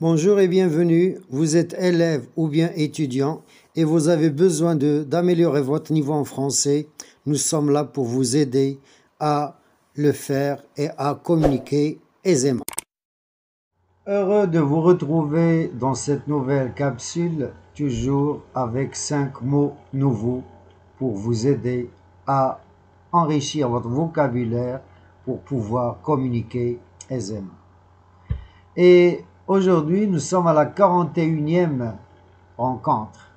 Bonjour et bienvenue, vous êtes élève ou bien étudiant et vous avez besoin d'améliorer votre niveau en français. Nous sommes là pour vous aider à le faire et à communiquer aisément. Heureux de vous retrouver dans cette nouvelle capsule, toujours avec 5 mots nouveaux pour vous aider à enrichir votre vocabulaire pour pouvoir communiquer aisément. Et aujourd'hui, nous sommes à la 41e rencontre.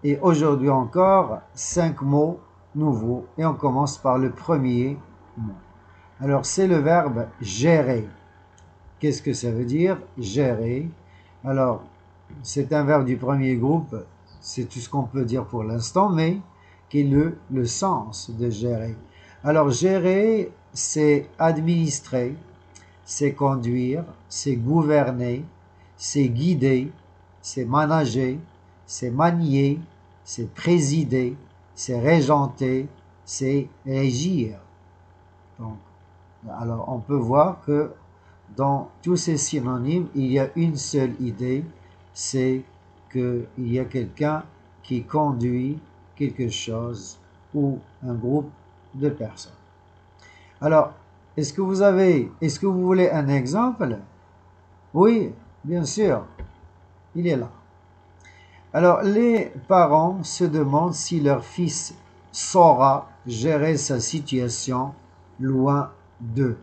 Et aujourd'hui encore, 5 mots nouveaux. Et on commence par le premier mot. Alors, c'est le verbe gérer. Qu'est-ce que ça veut dire? Gérer. Alors, c'est un verbe du premier groupe. C'est tout ce qu'on peut dire pour l'instant, mais qui est le sens de gérer. Alors, gérer, c'est administrer, c'est conduire, c'est gouverner, c'est guider, c'est manager, c'est manier, c'est présider, c'est régenter, c'est régir. Donc, alors on peut voir que dans tous ces synonymes, il y a une seule idée, c'est qu'il y a quelqu'un qui conduit quelque chose ou un groupe de personnes. Alors, est-ce que vous voulez un exemple? Oui, bien sûr, il est là. Alors, les parents se demandent si leur fils saura gérer sa situation loin d'eux.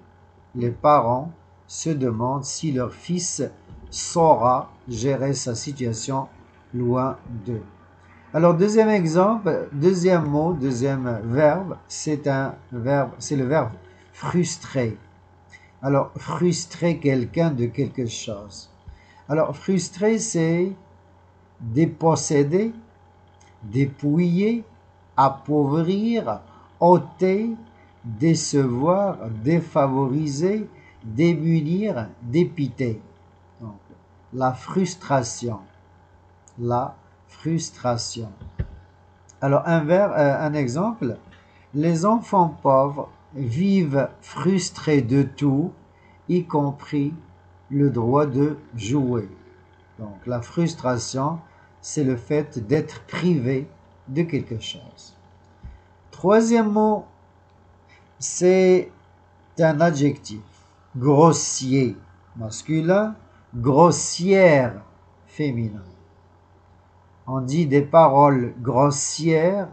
Les parents se demandent si leur fils saura gérer sa situation loin d'eux. Alors, deuxième exemple, deuxième mot, deuxième verbe, c'est le verbe frustrer. Alors, frustrer quelqu'un de quelque chose. Alors, frustrer, c'est déposséder, dépouiller, appauvrir, ôter, décevoir, défavoriser, démunir, dépiter. Donc, la frustration. La frustration. Alors, un exemple, les enfants pauvres vivent frustrés de tout, y compris le droit de jouer. Donc, la frustration, c'est le fait d'être privé de quelque chose. Troisième mot, c'est un adjectif. Grossier, masculin, grossière, féminin. On dit des paroles grossières,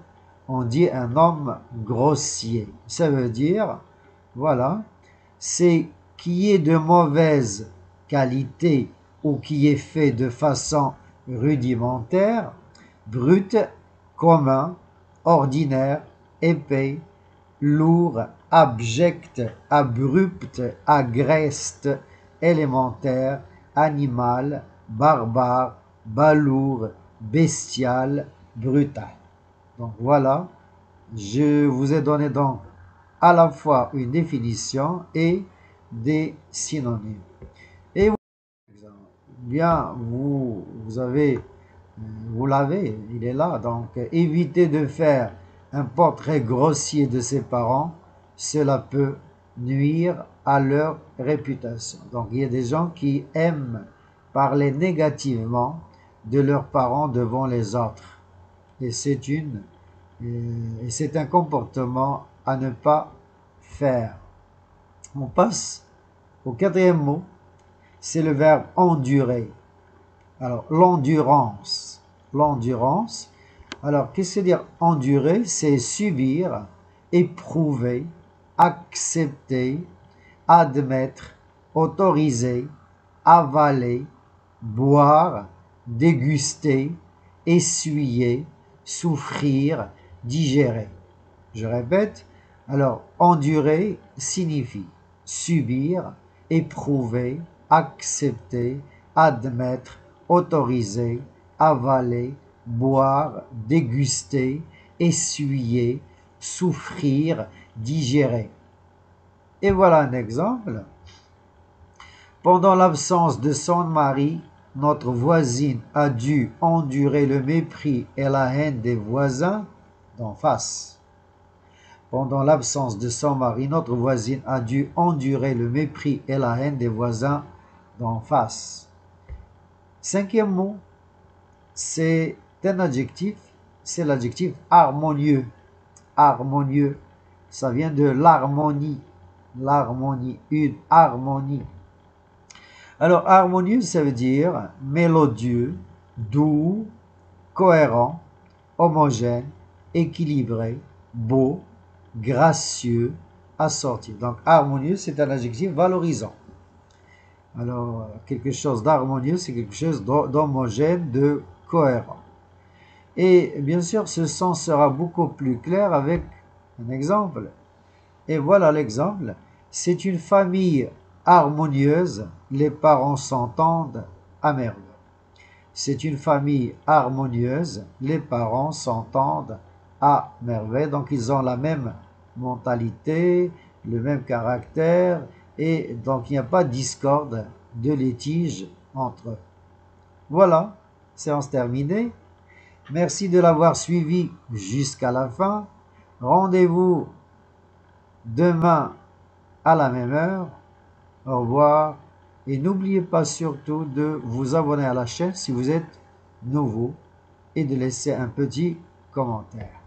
on dit un homme grossier. Ça veut dire, voilà, c'est qui est de mauvaise qualité ou qui est fait de façon rudimentaire, brute, commun, ordinaire, épais, lourd, abject, abrupt, agreste, élémentaire, animal, barbare, balourd, bestial, brutal. Donc voilà, je vous ai donné donc à la fois une définition et des synonymes. Et bien, vous l'avez, il est là. Donc, évitez de faire un portrait grossier de ses parents, cela peut nuire à leur réputation. Donc, il y a des gens qui aiment parler négativement de leurs parents devant les autres. Et c'est un comportement à ne pas faire. On passe au quatrième mot, c'est le verbe endurer. Alors, l'endurance. L'endurance. Alors, qu'est-ce que c'est dire endurer? C'est subir, éprouver, accepter, admettre, autoriser, avaler, boire, déguster, essuyer, souffrir, digérer. Je répète, alors endurer signifie subir, éprouver, accepter, admettre, autoriser, avaler, boire, déguster, essuyer, souffrir, digérer. Et voilà un exemple. Pendant l'absence de son mari, notre voisine a dû endurer le mépris et la haine des voisins d'en face. Pendant l'absence de son mari, notre voisine a dû endurer le mépris et la haine des voisins d'en face. Cinquième mot, c'est un adjectif, c'est l'adjectif harmonieux. Harmonieux, ça vient de l'harmonie. L'harmonie, une harmonie. Alors, harmonieux, ça veut dire mélodieux, doux, cohérent, homogène, équilibré, beau, gracieux, assorti. Donc, harmonieux, c'est un adjectif valorisant. Alors, quelque chose d'harmonieux, c'est quelque chose d'homogène, de cohérent. Et bien sûr, ce sens sera beaucoup plus clair avec un exemple. Et voilà l'exemple. C'est une famille harmonieuse, les parents s'entendent à merveille. C'est une famille harmonieuse, les parents s'entendent à merveille. Donc ils ont la même mentalité, le même caractère, et donc il n'y a pas de discorde, de litige entre eux. Voilà, séance terminée. Merci de l'avoir suivi jusqu'à la fin. Rendez-vous demain à la même heure. Au revoir. Et n'oubliez pas surtout de vous abonner à la chaîne si vous êtes nouveau et de laisser un petit commentaire.